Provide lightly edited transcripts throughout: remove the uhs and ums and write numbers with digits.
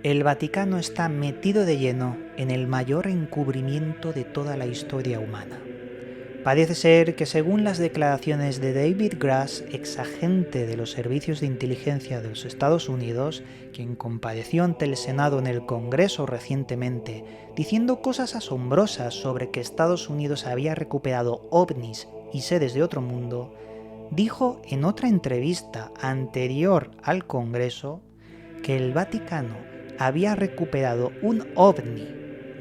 El Vaticano está metido de lleno en el mayor encubrimiento de toda la historia humana. Parece ser que, según las declaraciones de David Grush, exagente de los servicios de inteligencia de los Estados Unidos, quien compareció ante el Senado en el Congreso recientemente, diciendo cosas asombrosas sobre que Estados Unidos había recuperado ovnis y seres de otro mundo, dijo en otra entrevista anterior al Congreso que el Vaticano había recuperado un ovni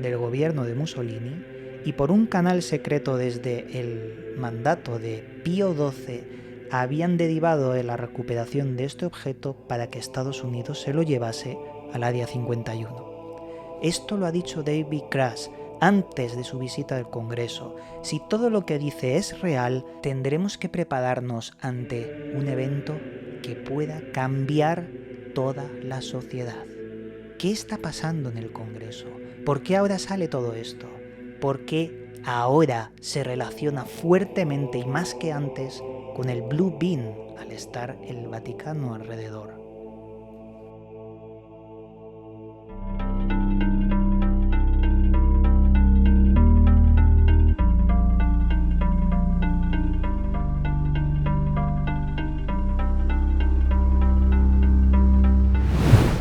del gobierno de Mussolini y por un canal secreto desde el mandato de Pío XII habían derivado la recuperación de este objeto para que Estados Unidos se lo llevase al Área 51. Esto lo ha dicho David Grush antes de su visita al Congreso. Si todo lo que dice es real, tendremos que prepararnos ante un evento que pueda cambiar toda la sociedad. ¿Qué está pasando en el Congreso? ¿Por qué ahora sale todo esto? ¿Por qué ahora se relaciona fuertemente y más que antes con el Blue Beam al estar el Vaticano alrededor?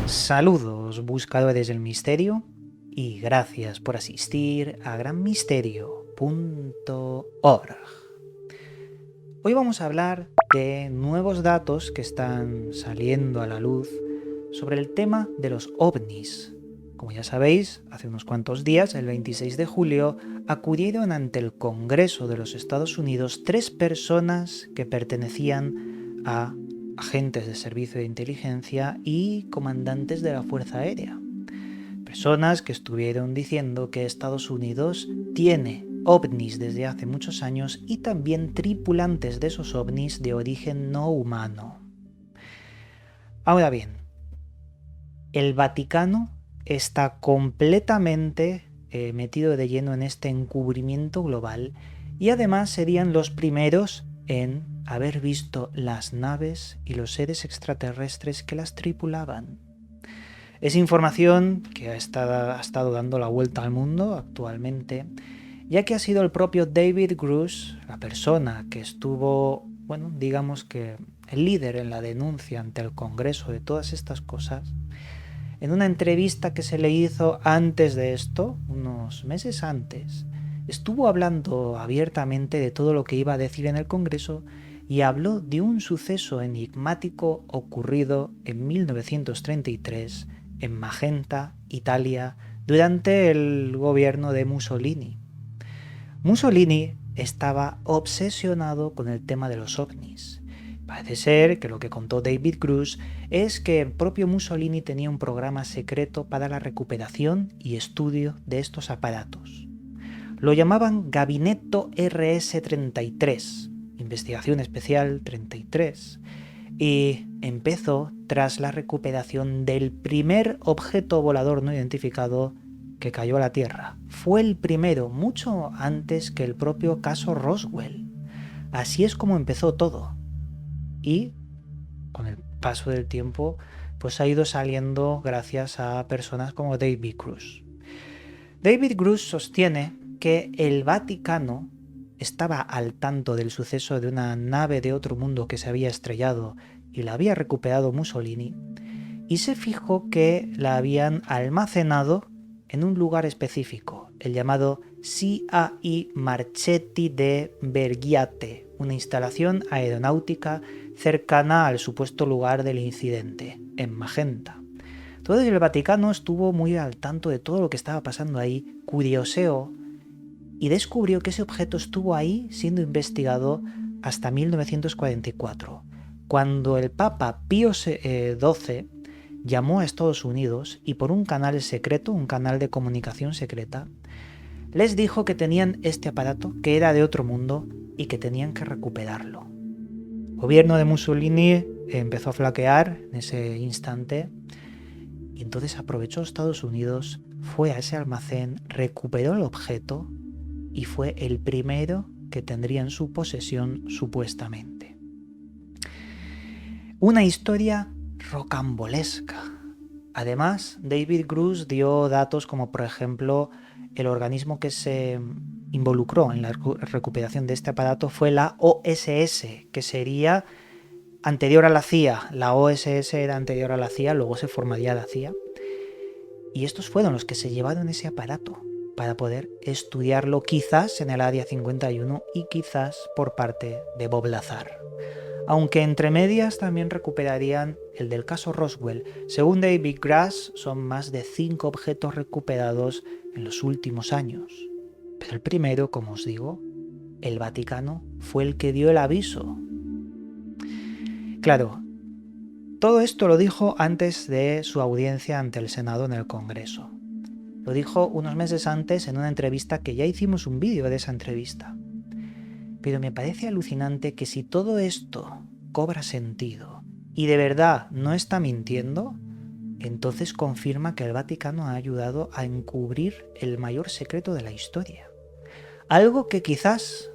Saludos, buscadores del misterio, y gracias por asistir a granmisterio.org. Hoy vamos a hablar de nuevos datos que están saliendo a la luz sobre el tema de los ovnis. Como ya sabéis, hace unos cuantos días, el 26 de julio, acudieron ante el Congreso de los Estados Unidos 3 personas que pertenecían a agentes de servicio de inteligencia y comandantes de la Fuerza Aérea. Personas que estuvieron diciendo que Estados Unidos tiene ovnis desde hace muchos años y también tripulantes de esos ovnis de origen no humano. Ahora bien, el Vaticano está completamente metido de lleno en este encubrimiento global y además serían los primeros en haber visto las naves y los seres extraterrestres que las tripulaban. Es información que ha estado dando la vuelta al mundo actualmente, ya que ha sido el propio David Grush, la persona que estuvo, digamos que el líder en la denuncia ante el Congreso de todas estas cosas. En una entrevista que se le hizo antes de esto, unos meses antes, estuvo hablando abiertamente de todo lo que iba a decir en el Congreso y habló de un suceso enigmático ocurrido en 1933 en Magenta, Italia, durante el gobierno de Mussolini. Mussolini estaba obsesionado con el tema de los ovnis. Parece ser que lo que contó David Grush es que el propio Mussolini tenía un programa secreto para la recuperación y estudio de estos aparatos. Lo llamaban Gabinetto RS-33, Investigación Especial 33, y empezó tras la recuperación del primer objeto volador no identificado que cayó a la Tierra. Fue el primero, mucho antes que el propio caso Roswell. Así es como empezó todo. Y con el paso del tiempo pues ha ido saliendo gracias a personas como David Grush. David Grush sostiene que el Vaticano estaba al tanto del suceso de una nave de otro mundo que se había estrellado y la había recuperado Mussolini, y se fijó que la habían almacenado en un lugar específico, el llamado CAI Marchetti de Verghiate, una instalación aeronáutica cercana al supuesto lugar del incidente, en Magenta. Entonces el Vaticano estuvo muy al tanto de todo lo que estaba pasando ahí, curioseó y descubrió que ese objeto estuvo ahí siendo investigado hasta 1944, cuando el Papa Pío XII llamó a Estados Unidos y por un canal secreto, un canal de comunicación secreta, les dijo que tenían este aparato, que era de otro mundo y que tenían que recuperarlo. El gobierno de Mussolini empezó a flaquear en ese instante y entonces aprovechó Estados Unidos, fue a ese almacén, recuperó el objeto y fue el primero que tendría en su posesión supuestamente. Una historia rocambolesca, Además, David Grush dio datos como, por ejemplo, el organismo que se involucró en la recuperación de este aparato fue la OSS, que sería anterior a la CIA. La OSS era anterior a la CIA, luego se formaría la CIA. Y estos fueron los que se llevaron ese aparato para poder estudiarlo quizás en el Área 51 y quizás por parte de Bob Lazar. Aunque entre medias también recuperarían el del caso Roswell. Según David Grush, son más de 5 objetos recuperados en los últimos años. Pero el primero, como os digo, el Vaticano, fue el que dio el aviso. Claro, todo esto lo dijo antes de su audiencia ante el Senado en el Congreso. Lo dijo unos meses antes en una entrevista que ya hicimos un vídeo de esa entrevista. Pero me parece alucinante que si todo esto cobra sentido y de verdad no está mintiendo, entonces confirma que el Vaticano ha ayudado a encubrir el mayor secreto de la historia. Algo que quizás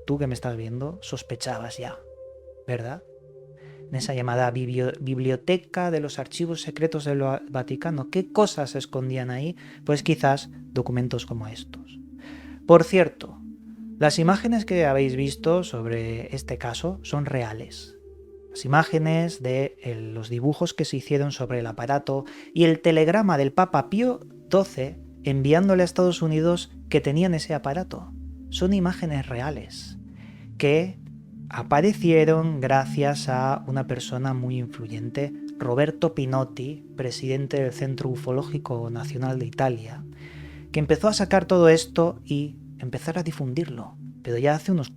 tú que me estás viendo sospechabas ya, ¿verdad? En esa llamada biblioteca de los archivos secretos del Vaticano, ¿qué cosas se escondían ahí? Pues quizás documentos como estos. Por cierto, las imágenes que habéis visto sobre este caso son reales. Las imágenes de los dibujos que se hicieron sobre el aparato y el telegrama del Papa Pío XII enviándole a Estados Unidos que tenían ese aparato. Son imágenes reales que aparecieron gracias a una persona muy influyente, Roberto Pinotti, presidente del Centro Ufológico Nacional de Italia, que empezó a sacar todo esto y empezar a difundirlo, pero ya hace unos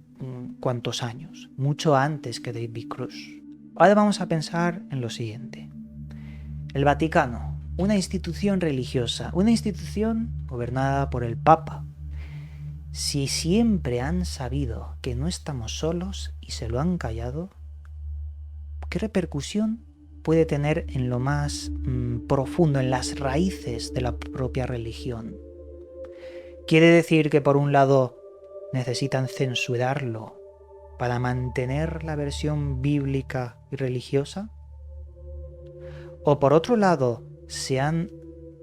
cuantos años, mucho antes que David Grush. Ahora vamos a pensar en lo siguiente. El Vaticano, una institución religiosa, una institución gobernada por el Papa. Si siempre han sabido que no estamos solos y se lo han callado, ¿qué repercusión puede tener en lo más profundo, en las raíces de la propia religión? ¿Quiere decir que por un lado necesitan censurarlo para mantener la versión bíblica y religiosa? ¿O por otro lado se han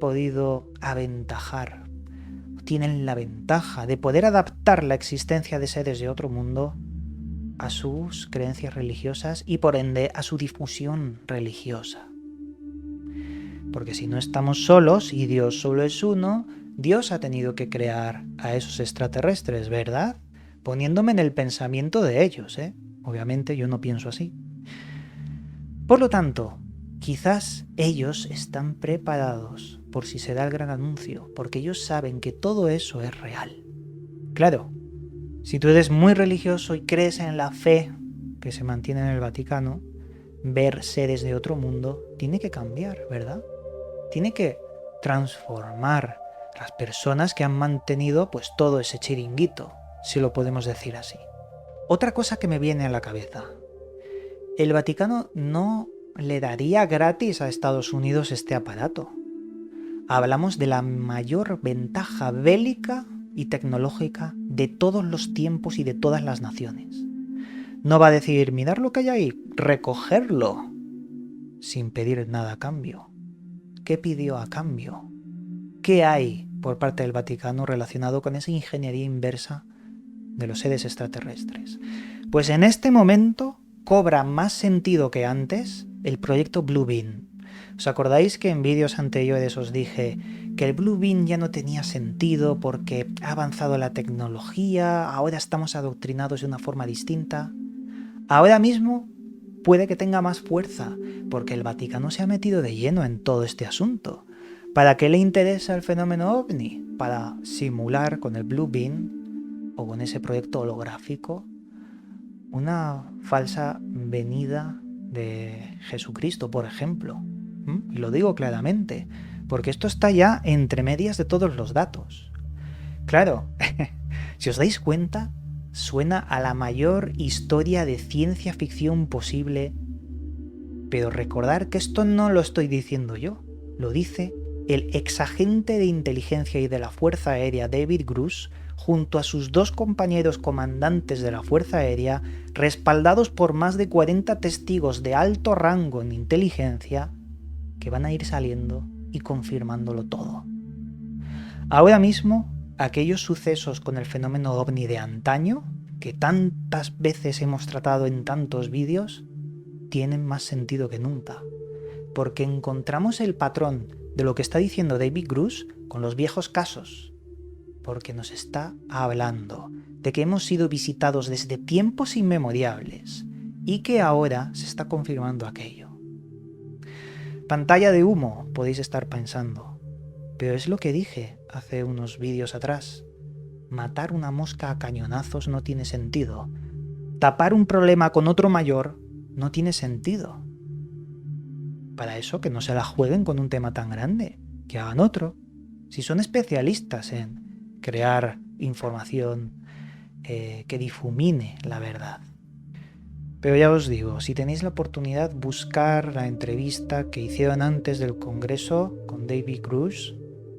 podido aventajar, tienen la ventaja de poder adaptar la existencia de seres de otro mundo a sus creencias religiosas y por ende a su difusión religiosa? Porque si no estamos solos y Dios solo es uno, Dios ha tenido que crear a esos extraterrestres, ¿verdad? Poniéndome en el pensamiento de ellos, ¿eh? Obviamente yo no pienso así. Por lo tanto, quizás ellos están preparados por si se da el gran anuncio, porque ellos saben que todo eso es real. Claro, si tú eres muy religioso y crees en la fe que se mantiene en el Vaticano, ver seres de otro mundo tiene que cambiar, ¿verdad? Tiene que transformar las personas que han mantenido pues todo ese chiringuito, si lo podemos decir así. Otra cosa que me viene a la cabeza. El Vaticano no le daría gratis a Estados Unidos este aparato. Hablamos de la mayor ventaja bélica y tecnológica de todos los tiempos y de todas las naciones. No va a decir, mirad lo que hay ahí, recogerlo, sin pedir nada a cambio. ¿Qué pidió a cambio? ¿Qué hay por parte del Vaticano relacionado con esa ingeniería inversa de los seres extraterrestres? Pues en este momento cobra más sentido que antes el proyecto Blue Beam. ¿Os acordáis que en vídeos anteriores os dije que el Blue Beam ya no tenía sentido porque ha avanzado la tecnología, ahora estamos adoctrinados de una forma distinta? Ahora mismo puede que tenga más fuerza porque el Vaticano se ha metido de lleno en todo este asunto. ¿Para qué le interesa el fenómeno ovni? Para simular con el Blue Beam o con ese proyecto holográfico una falsa venida de Jesucristo, por ejemplo. Y lo digo claramente, porque esto está ya entre medias de todos los datos. Claro, si os dais cuenta, suena a la mayor historia de ciencia ficción posible, pero recordar que esto no lo estoy diciendo yo, lo dice el exagente de inteligencia y de la Fuerza Aérea David Grush, junto a sus dos compañeros comandantes de la Fuerza Aérea, respaldados por más de 40 testigos de alto rango en inteligencia, que van a ir saliendo y confirmándolo todo. Ahora mismo, aquellos sucesos con el fenómeno ovni de antaño, que tantas veces hemos tratado en tantos vídeos, tienen más sentido que nunca, porque encontramos el patrón de lo que está diciendo David Grusch con los viejos casos, porque nos está hablando de que hemos sido visitados desde tiempos inmemoriales y que ahora se está confirmando aquello. Pantalla de humo, podéis estar pensando, pero es lo que dije hace unos vídeos atrás. Matar una mosca a cañonazos no tiene sentido. Tapar un problema con otro mayor no tiene sentido. Para eso que no se la jueguen con un tema tan grande, que hagan otro. Si son especialistas en crear información que difumine la verdad. Pero ya os digo, si tenéis la oportunidad, buscar la entrevista que hicieron antes del Congreso con David Grusch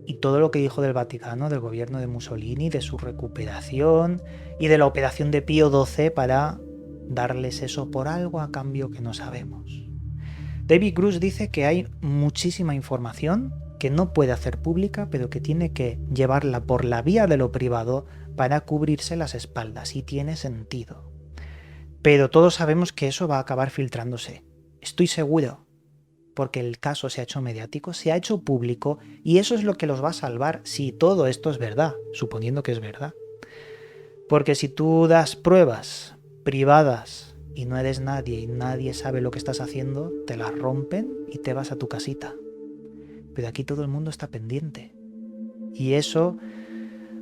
y todo lo que dijo del Vaticano, del gobierno de Mussolini, de su recuperación y de la operación de Pío XII para darles eso por algo a cambio que no sabemos. David Grusch dice que hay muchísima información que no puede hacer pública, pero que tiene que llevarla por la vía de lo privado para cubrirse las espaldas, y tiene sentido. Pero todos sabemos que eso va a acabar filtrándose. Estoy seguro, porque el caso se ha hecho mediático, se ha hecho público, y eso es lo que los va a salvar si todo esto es verdad, suponiendo que es verdad. Porque si tú das pruebas privadas y no eres nadie y nadie sabe lo que estás haciendo, te las rompen y te vas a tu casita. Pero aquí todo el mundo está pendiente. Y eso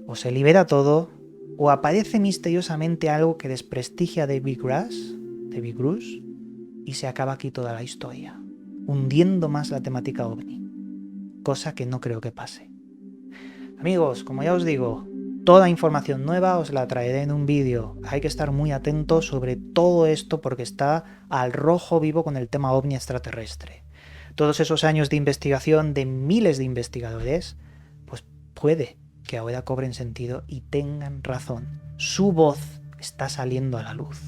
o se libera todo, o aparece misteriosamente algo que desprestigia a David Grusch, y se acaba aquí toda la historia, hundiendo más la temática ovni, cosa que no creo que pase. Amigos, como ya os digo, toda información nueva os la traeré en un vídeo. Hay que estar muy atentos sobre todo esto porque está al rojo vivo con el tema ovni extraterrestre. Todos esos años de investigación de miles de investigadores, pues puede que ahora cobren sentido y tengan razón. Su voz está saliendo a la luz.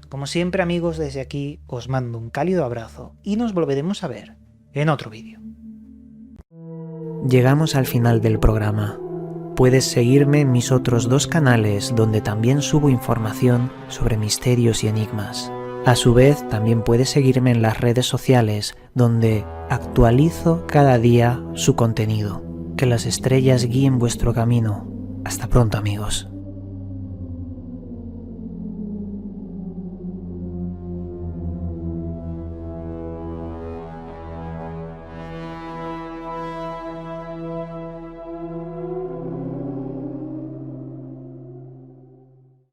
Como siempre, amigos, desde aquí os mando un cálido abrazo y nos volveremos a ver en otro vídeo. Llegamos al final del programa. Puedes seguirme en mis otros 2 canales donde también subo información sobre misterios y enigmas. A su vez, también puedes seguirme en las redes sociales donde actualizo cada día su contenido. Que las estrellas guíen vuestro camino. Hasta pronto, amigos.